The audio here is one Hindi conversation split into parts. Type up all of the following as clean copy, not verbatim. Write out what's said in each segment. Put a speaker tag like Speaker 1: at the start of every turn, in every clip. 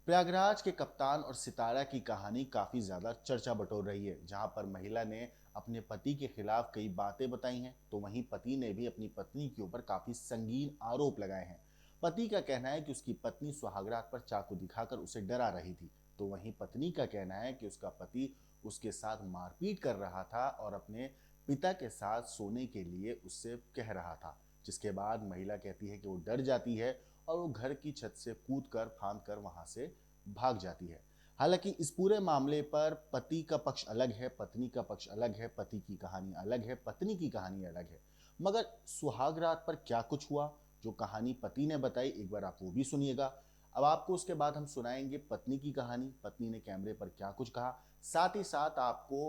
Speaker 1: प्रयागराज के कप्तान और सितारा की कहानी काफी ज्यादा चर्चा बटोर रही है। जहां पर महिला ने अपने पति के खिलाफ कई बातें बताई हैं, तो वहीं पति ने भी अपनी पत्नी के ऊपर काफी संगीन आरोप लगाए हैं। पति का कहना है कि उसकी पत्नी सुहागरात पर चाकू दिखाकर उसे डरा रही थी, तो वहीं पत्नी का कहना है कि उसका पति उसके साथ मारपीट कर रहा था और अपने पिता के साथ सोने के लिए उससे कह रहा था। जिसके बाद महिला कहती है कि वो डर जाती है और वो घर की छत से कूद कर फांद कर वहां से भाग जाती है। हालांकि इस पूरे मामले पर पति का पक्ष अलग है, पत्नी का पक्ष अलग है, पति की कहानी अलग है, पत्नी की कहानी अलग है। मगर सुहाग रात पर क्या कुछ हुआ, जो कहानी पति ने बताई, एक बार आप वो भी सुनिएगा। अब आपको उसके बाद हम सुनाएंगे पत्नी की कहानी, पत्नी ने कैमरे पर क्या कुछ कहा। साथ ही साथ आपको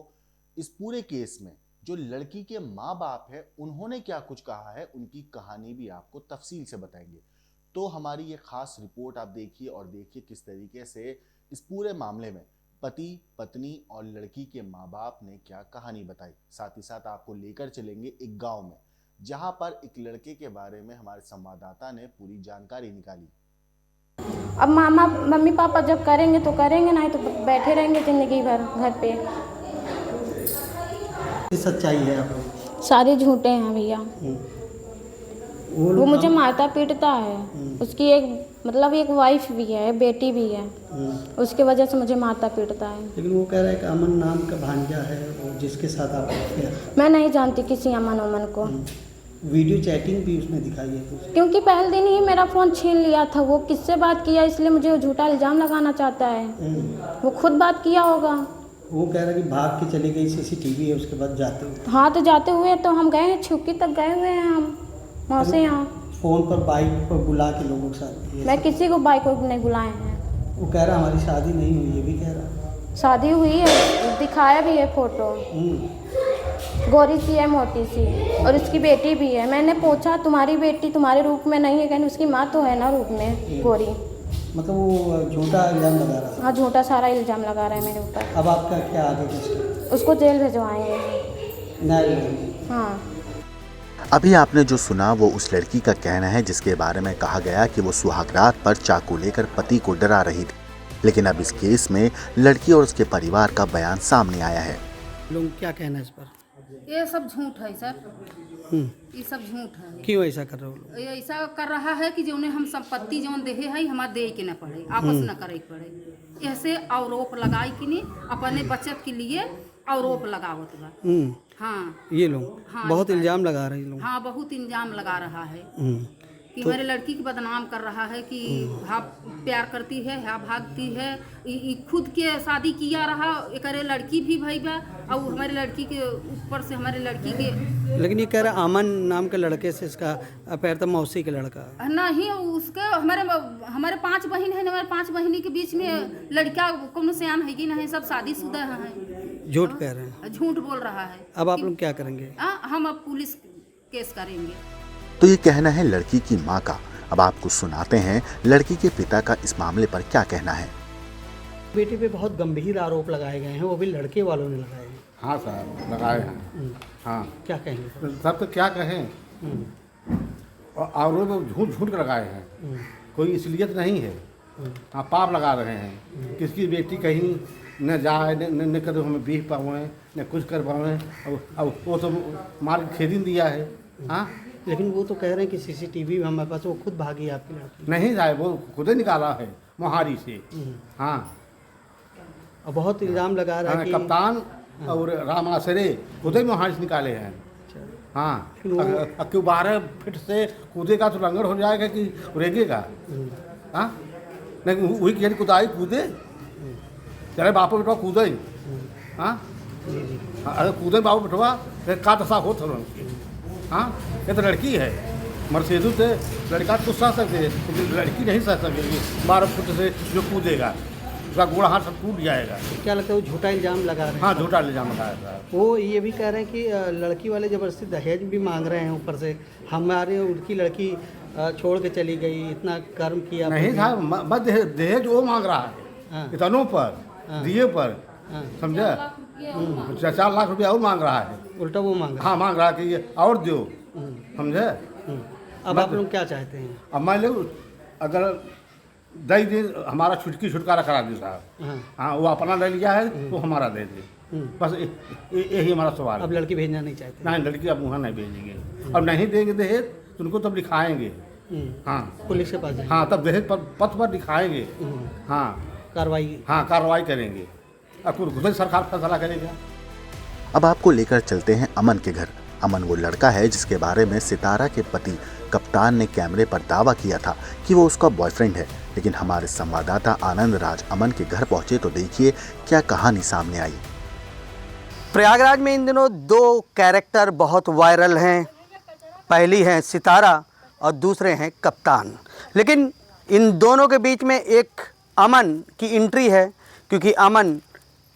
Speaker 1: इस पूरे केस में जो लड़की के माँ बाप है उन्होंने क्या कुछ कहा है, उनकी कहानी भी आपको तफसील से बताएंगे। तो हमारी ये खास रिपोर्ट आप देखिए और देखिए किस तरीके से इस पूरे मामले में पति, पत्नी और लड़की के माँ बाप ने क्या कहानी बताई। साथ ही साथ आपको लेकर चलेंगे एक गांव में, जहां पर एक लड़के के बारे में हमारे संवाददाता ने पूरी जानकारी निकाली।
Speaker 2: अब मामा मम्मी पापा जब करेंगे तो करेंगे, नहीं तो बैठे रहेंगे जिंदगी भर घर पे।
Speaker 3: ये सच्चाई है आप लोग।
Speaker 2: सारे झूठे हैं भैया। वो मुझे मारता पीटता है। उसकी एक मतलब एक वाइफ भी है, बेटी भी है। उसके वजह से मुझे मारता पीटता है।
Speaker 3: लेकिन वो कह रहा है कि अमन नाम का भांजा है वो, जिसके साथ आप रहते हैं।
Speaker 2: मैं नहीं जानती किसी अमन उमन को।
Speaker 3: वीडियो चैटिंग भी उसने दिखाई है कुछ।
Speaker 2: क्योंकि पहले दिन ही मेरा फ़ोन छीन लिया था। वो किससे बात किया, इसलिए मुझे वो झूठा इल्ज़ाम लगाना चाहता है। वो खुद बात किया होगा।
Speaker 3: वो कह रहा है कि भाग के चली गई, सीसीटीवी है उसके बाद जाते हुए।
Speaker 2: हाँ, तो जाते हुए तो हम गए हैं, छुपकी तक गए हुए हैं हम वहाँ से यहाँ।
Speaker 3: फ़ोन पर बाइक पर बुला के लोगों के साथ।
Speaker 2: मैं किसी को बाइक को नहीं बुलाए हैं।
Speaker 3: वो कह रहा हमारी शादी नहीं हुई, ये भी कह रहा।
Speaker 2: शादी हुई है, दिखाया भी है फोटो। गोरी सी है, मोटी सी, और उसकी बेटी भी है। मैंने पूछा तुम्हारी बेटी तुम्हारे रूप में नहीं है, कहने उसकी माँ तो है ना रूप में गोरी।
Speaker 3: मतलब वो झूठा इल्ज़ाम लगा रहा था।
Speaker 2: हाँ, झूठा सारा इल्ज़ाम लगा रहा है मेरे ऊपर।
Speaker 3: अब आपका क्या आगे कुछ?
Speaker 2: उसको जेल भिजवाएंगे।
Speaker 3: नहीं।
Speaker 2: हाँ।
Speaker 1: अभी आपने जो सुना वो उस लड़की का कहना है जिसके बारे में कहा गया कि वो सुहागरात पर चाकू लेकर पति को डरा रही थी। लेकिन अब इस केस में लड़की और उसके परिवार का बयान सामने आया है।
Speaker 3: लोग क्या कहना है इस पर?
Speaker 4: ये सब झूठ है सर। ये सब झूठ है।
Speaker 3: क्यों ऐसा कर रहे हो?
Speaker 4: ये ऐसा कर रहा है कि जो हम संपत्ति जो देहे है हमारे दे के न पड़े, आपस न करे के पड़े। ऐसे आरोप लगाई कि नहीं अपने बचत के लिए आरोप लगावत बा। हाँ,
Speaker 3: ये लोग
Speaker 4: हाँ,
Speaker 3: बहुत इल्जाम लगा रहे हैं लोग।
Speaker 4: हाँ, बहुत इल्जाम लगा रहा है कि
Speaker 3: तो
Speaker 4: हमारे लड़की की बदनाम कर रहा है कि हाँ प्यार करती है, हाँ भागती है। खुद के शादी किया रहा, एक लड़की भी भई बा और हमारे लड़की के ऊपर से हमारे लड़की के।
Speaker 3: लेकिन ये कह रहा अमन नाम के लड़के से इसका अफेयर था, मौसी के लड़का।
Speaker 4: नहीं, उसके हमारे 5 बहन है। हमारे 5 बहनी के बीच में लड़का कौन सयान है कि नहीं, सब शादीशुदा है।
Speaker 3: झूठ कह रहे हैं।
Speaker 4: झूठ बोल रहा है।
Speaker 3: अब आप लोग क्या करेंगे?
Speaker 4: हम अब पुलिस केस करेंगे।
Speaker 1: तो ये कहना है लड़की की मां का। अब आपको सुनाते हैं लड़की के पिता का इस मामले पर क्या कहना है।
Speaker 3: बेटे पे बहुत गंभीर आरोप लगाए गए हैं, वो भी लड़के वालों ने लगाए हैं।
Speaker 5: हाँ सर, लगाए हैं। हाँ,
Speaker 3: क्या कहेंगे?
Speaker 5: सब तो क्या कहें। और आरोप झूठ झूठ के लगाए हैं, कोई इसलियत नहीं है। हाँ, पाप लगा रहे हैं। किसकी बेटी कहीं न जाए, न कदम हमें बीह पाए, न कुछ कर पाए। अब वो तो मार के खेदिन दिया है। हाँ,
Speaker 3: लेकिन वो तो कह रहे हैं कि सीसीटीवी हमारे पास, वो खुद भागी आपकी लड़की।
Speaker 5: नहीं साहब, वो खुद ही निकाला है मोहारी से। हाँ,
Speaker 3: और बहुत इल्ज़ाम लगा रहा है कि
Speaker 5: कप्तान और राम आसरे खुद ही मोहारी से निकाले हैं। हाँ, क्यों 12 फीट से कूदेगा तो लंगर हो जाएगा कि रेगेगा? हाँ, नहीं वही कि कुदाई कूदे, चले बापू बेटवा कूदे। हाँ, अगर कूदे बापू बेटवा का दशा हो थोड़ा। हाँ, ये तो लड़की है, मर्सिडीज से लड़का तो सह सकते हैं, लेकिन लड़की नहीं सह सकेगी। 12 फुट से जो कूदेगा उसका गोड़ा हाथ सब टूट जाएगा।
Speaker 3: क्या लगता है वो झूठा इल्ज़ाम लगा रहे हैं?
Speaker 5: हाँ, झूठा इल्जाम लगाया था।
Speaker 3: वो ये भी कह रहे हैं कि लड़की वाले ज़बरदस्ती दहेज भी मांग रहे हैं ऊपर से। हमारे उनकी लड़की छोड़ के चली गई, इतना कर्म किया।
Speaker 5: नहीं साहब, बस दहेज वो मांग रहा है। इतनों पर दिए पर, समझे? 4 लाख रुपया और मांग रहा है।
Speaker 3: उल्टा वो मांग रहा है।
Speaker 5: हाँ, मांग रहा है कि ये और दो, समझे?
Speaker 3: अब आप लोग क्या चाहते हैं?
Speaker 5: अब मान लो अगर दई दिन हमारा छुटकारा करा दी साहब। हाँ, वो अपना ले लिया है वो हमारा दे दे, बस यही हमारा सवाल
Speaker 3: अब
Speaker 5: है।
Speaker 3: लड़की भेजना नहीं चाहते?
Speaker 5: नहीं, लड़की अब वहाँ नहीं भेजेंगे, अब नहीं देंगे दहेज तो उनको तब लिखाएंगे। हाँ,
Speaker 3: पुलिस के पास जाएंगे?
Speaker 5: हाँ, तब दहेज पथ पर दिखाएंगे। हाँ, कार्रवाई करेंगे, अब खुद सरकार फैसला करेगा।
Speaker 1: अब आपको लेकर चलते हैं अमन के घर। अमन वो लड़का है जिसके बारे में सितारा के पति कप्तान ने कैमरे पर दावा किया था कि वो उसका बॉयफ्रेंड है, लेकिन हमारे संवाददाता आनंद राज अमन के घर पहुंचे तो देखिए क्या कहानी सामने आई।
Speaker 3: प्रयागराज में इन दिनों दो कैरेक्टर बहुत वायरल हैं, पहली है सितारा और दूसरे हैं कप्तान। लेकिन इन दोनों के बीच में एक अमन की एंट्री है, क्योंकि अमन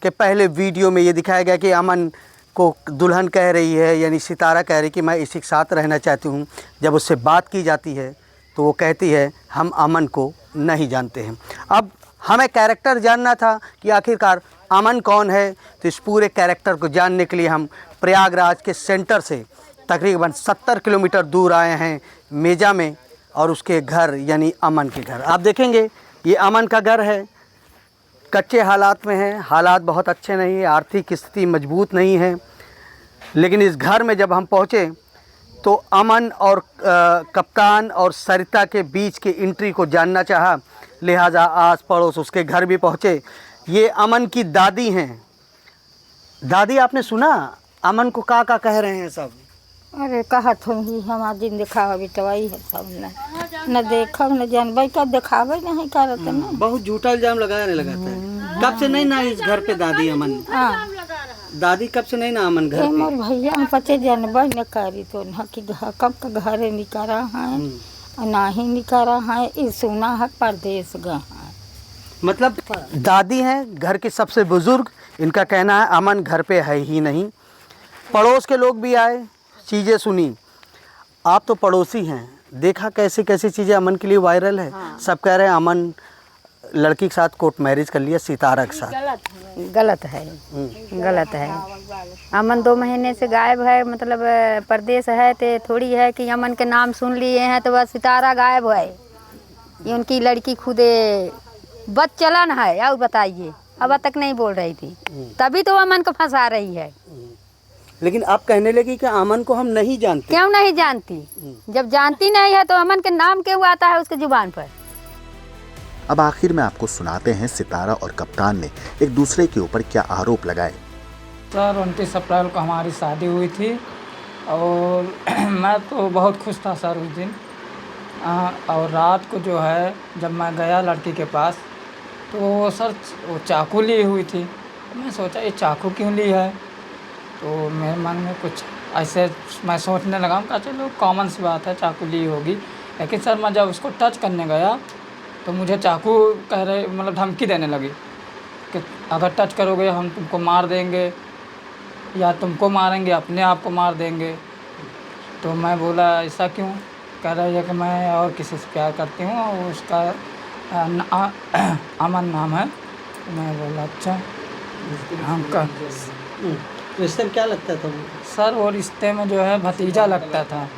Speaker 3: के पहले वीडियो में ये दिखाया गया कि अमन को दुल्हन कह रही है, यानी सितारा कह रही कि मैं इसी के साथ रहना चाहती हूँ। जब उससे बात की जाती है तो वो कहती है हम अमन को नहीं जानते हैं। अब हमें कैरेक्टर जानना था कि आखिरकार अमन कौन है, तो इस पूरे कैरेक्टर को जानने के लिए हम प्रयागराज के सेंटर से तकरीबन 70 किलोमीटर दूर आए हैं मेजा में, और उसके घर यानी अमन के घर। आप देखेंगे ये अमन का घर है, कच्चे हालात में है, हालात बहुत अच्छे नहीं है, आर्थिक स्थिति मजबूत नहीं है। लेकिन इस घर में जब हम पहुँचे तो अमन और कप्तान और सरिता के बीच की एंट्री को जानना चाहा, लिहाजा आस पड़ोस उसके घर भी पहुँचे। ये अमन की दादी हैं। दादी, आपने सुना अमन को का कह रहे हैं सब?
Speaker 6: अरे कहत ही हमार दिन दिखावा बिटवाई है सब न देखब न जानबे कब दिखावे नहीं करत न।
Speaker 3: बहुत झूठा इल्जाम लगाने लगाता है। कब से नहीं ना इस घर पे दादी अमन? दादी कब से नहीं ना अमन घर पे?
Speaker 6: मोर भैया हम पचे जानबे न करी तो न कि कब का घरे निकरा है ना ही निकरा है, ई सुना है परदेश गए।
Speaker 3: मतलब दादी हैं घर की सबसे बुजुर्ग, इनका कहना है अमन घर पे है ही नहीं। पड़ोस के लोग भी आए, चीज़ें सुनी। आप तो पड़ोसी हैं, देखा कैसी कैसी चीज़ें अमन के लिए वायरल है। सब कह रहे हैं अमन लड़की के साथ कोर्ट मैरिज कर लिया सितारा के साथ।
Speaker 6: गलत है, गलत है। अमन 2 महीने से गायब है, मतलब परदेश है, तो थोड़ी है कि अमन के नाम सुन लिए हैं तो बस सितारा गायब है। ये उनकी लड़की खुदे बदचलन है। और बताइए, अब तक नहीं बोल रही थी, तभी तो अमन को फंसा रही है।
Speaker 3: लेकिन आप कहने लगी कि अमन को हम नहीं जानते।
Speaker 6: क्यों नहीं जानती? जब जानती नहीं है तो अमन के नाम क्यों आता है उसके जुबान पर?
Speaker 1: अब आखिर में आपको सुनाते हैं सितारा और कप्तान ने एक दूसरे के ऊपर क्या आरोप लगाए।
Speaker 7: सर 29 अप्रैल को हमारी शादी हुई थी और मैं तो बहुत खुश था सर उस दिन। और रात को जो है जब मैं गया लड़की के पास तो सर वो चाकू ली हुई थी। मैं सोचा ये चाकू क्यों ली है, तो मेरे मन में कुछ ऐसे मैं सोचने लगा, कहा चलो कॉमन सी बात है चाकू ली होगी। लेकिन सर मैं जब उसको टच करने गया तो मुझे चाकू कह रहे, मतलब धमकी देने लगी कि अगर टच करोगे हम तुमको मार देंगे या तुमको मारेंगे, अपने आप को मार देंगे। तो मैं बोला ऐसा क्यों? कह रही है कि मैं और किसी से प्यार करती हूँ और उसका अमन नाम है। तो मैं बोला अच्छा हम का
Speaker 3: रिश्ते में क्या लगता था वो?
Speaker 7: सर वो रिश्ते में जो है भतीजा लगता था।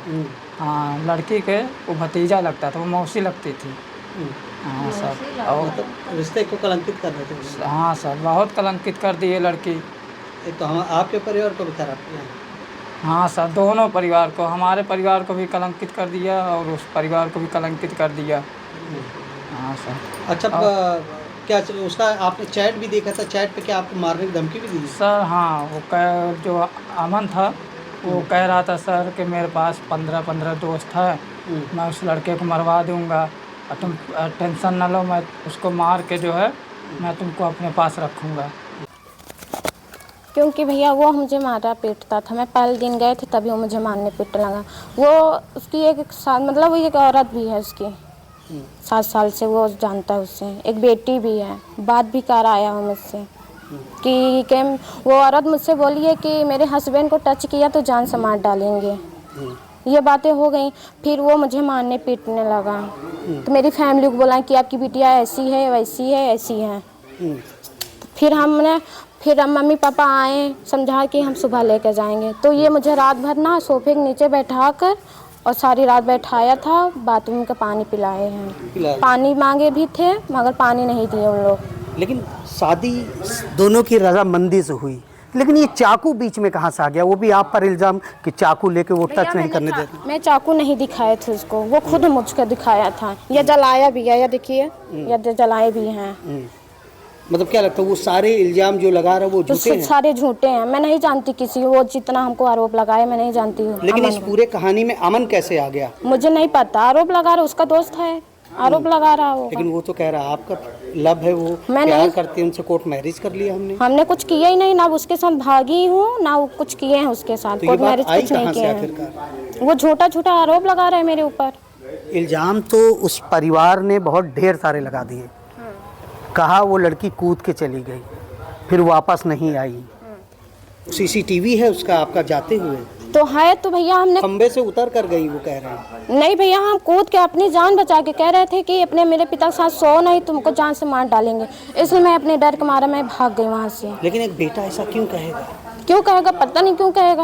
Speaker 7: हाँ, लड़की के वो भतीजा लगता था, वो मौसी लगती थी। हाँ सर, और
Speaker 3: मतलब रिश्ते को कलंकित कर रहे थे?
Speaker 7: हाँ सर, बहुत कलंकित कर दी है लड़की।
Speaker 3: एक तो हम आपके परिवार को भी खराब किया।
Speaker 7: हाँ सर, दोनों परिवार को, हमारे परिवार को भी कलंकित कर दिया और उस परिवार को भी कलंकित कर दिया। हाँ सर।
Speaker 3: अच्छा, क्या उसका आपने चैट भी देखा था? चैट पे क्या आपको मारने की धमकी भी दी?
Speaker 7: सर हाँ, वो जो अमन था वो कह रहा था सर कि मेरे पास 15 दोस्त है, मैं उस लड़के को मरवा दूंगा और तुम टेंशन ना लो, मैं उसको मार के जो है मैं तुमको अपने पास रखूँगा।
Speaker 2: क्योंकि भैया वो मुझे मारा पीटता था। मैं पहले दिन गए थे तभी वो मुझे मारने पीटने लगा। वो उसकी एक साथ, मतलब वो एक औरत भी है उसकी, 7 साल से वो जानता है उससे, एक बेटी भी है। बात भी कर आया हूँ मुझसे कि वो औरत मुझसे बोली है कि मेरे हस्बैंड को टच किया तो जान से मार डालेंगे। ये बातें हो गई, फिर वो मुझे मारने पीटने लगा। तो मेरी फैमिली को बोला कि आपकी बिटिया ऐसी है, वैसी है, ऐसी है। फिर हम मम्मी पापा आए, समझा कि हम सुबह लेकर जाएंगे। तो ये मुझे रात भर ना सोफे के नीचे बैठा कर और सारी रात बैठाया था, बाथरूम का पानी पिलाए हैं। पानी मांगे भी थे मगर पानी नहीं दिए उन लोग।
Speaker 3: लेकिन शादी दोनों की रजामंदी से हुई, लेकिन ये चाकू बीच में कहाँ से आ गया? वो भी आप पर इल्ज़ाम कि चाकू लेके वो टच नहीं करने देते।
Speaker 2: मैं चाकू नहीं दिखाए थे उसको, वो खुद मुझको दिखाया था। ये जलाया भी है, या देखिए या जलाए भी हैं।
Speaker 3: मतलब क्या लगता है वो सारे इल्ज़ाम जो लगा रहा है वो
Speaker 2: तो
Speaker 3: झूठे हैं?
Speaker 2: सारे झूठे हैं। मैं नहीं जानती किसी, वो जितना हमको आरोप लगाए मैं नहीं जानती हूँ।
Speaker 3: लेकिन इस
Speaker 2: अमन को।
Speaker 3: पूरे कहानी में अमन कैसे आ गया?
Speaker 2: मुझे नहीं पता, आरोप लगा रहा, उसका दोस्त है, आरोप लगा रहा हो।
Speaker 3: लेकिन वो तो कह रहा है आपका लव है, वो
Speaker 2: मैं
Speaker 3: प्यार
Speaker 2: नहीं-
Speaker 3: करते हैं, उनसे कोर्ट मैरिज कर लिया हमने।
Speaker 2: हमने कुछ किया ही नहीं, ना उसके साथ भागी हूँ ना वो कुछ किए हैं उसके साथ।
Speaker 3: तो ये
Speaker 2: कोर्ट
Speaker 3: बात
Speaker 2: मैरिज
Speaker 3: आई
Speaker 2: कुछ नहीं
Speaker 3: कहाँ से
Speaker 2: किए हैं।
Speaker 3: आखिरकार?
Speaker 2: वो झूठा झूठा आरोप लगा रहा है मेरे ऊपर।
Speaker 3: इल्ज़ाम तो उस परिवार ने बहुत ढेर सारे लगा दिए। कहा वो लड़की कूद के चली गई, फिर वापस नहीं आई। सीसीटीवी है उसका आपका जाते हुए?
Speaker 2: तो है तो भैया हमने
Speaker 3: खंबे से उतर कर गई वो कह रहे हैं।
Speaker 2: नहीं भैया, हम कूद के अपनी जान बचा के कह रहे थे कि अपने मेरे पिता के साथ सो नहीं, तुमको जान से मार डालेंगे। इसलिए मैं अपने डर के मारा मैं भाग गई वहाँ से।
Speaker 3: लेकिन एक बेटा ऐसा क्यों कहेगा?
Speaker 2: क्यों कहेगा पता नहीं, क्यों कहेगा,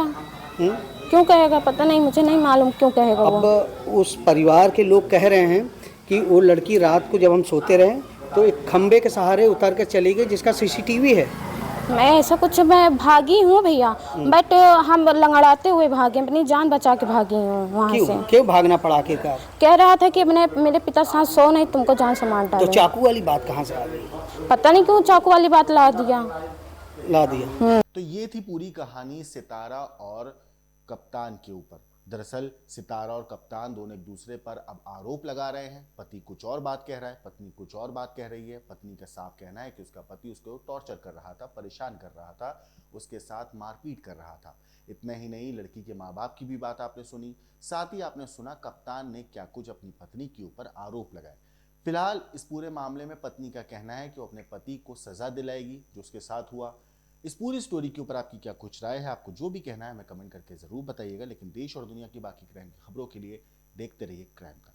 Speaker 3: हुँ?
Speaker 2: क्यों कहेगा पता नहीं, मुझे नहीं मालूम क्यों कहेगा
Speaker 3: अब
Speaker 2: वो।
Speaker 3: उस परिवार के लोग कह रहे हैं कि वो लड़की रात को जब हम सोते रहे तो एक खंबे के सहारे उतर कर चली गई जिसका सीसीटीवी है।
Speaker 2: मैं ऐसा कुछ, मैं भागी हूँ भैया, बट हम लंगड़ाते हुए भागे, अपनी जान बचा के भागी हूँ वहाँ से।
Speaker 3: क्यों भागना पड़ा आखिरकार?
Speaker 2: कह रहा था कि अपने मेरे पिता साथ सो नहीं, तुमको जान से मार
Speaker 3: तो
Speaker 2: डालेंगे।
Speaker 3: चाकू वाली बात कहाँ से आ गई?
Speaker 2: पता नहीं क्यों चाकू वाली बात ला दिया।
Speaker 3: ला दिया।
Speaker 1: तो ये थी पूरी कहानी सितारा और कप्तान के ऊपर। दरअसल सितारा और कप्तान दोनों एक दूसरे पर अब आरोप लगा रहे हैं। पति कुछ और बात कह रहा है, पत्नी कुछ और बात कह रही है। पत्नी का साफ कहना है कि उसका पति उसको टॉर्चर कर रहा था, परेशान कर रहा था, उसके साथ मारपीट कर रहा था। इतना ही नहीं, लड़की के माँ बाप की भी बात आपने सुनी, साथ ही आपने सुना कप्तान ने क्या कुछ अपनी पत्नी के ऊपर आरोप लगाए। फिलहाल इस पूरे मामले में पत्नी का कहना है कि वो अपने पति को सजा दिलाएगी जो उसके साथ हुआ। इस पूरी स्टोरी के ऊपर आपकी क्या कुछ राय है? आपको जो भी कहना है हमें कमेंट करके जरूर बताइएगा। लेकिन देश और दुनिया की बाकी क्राइम की खबरों के लिए देखते रहिए क्राइम का।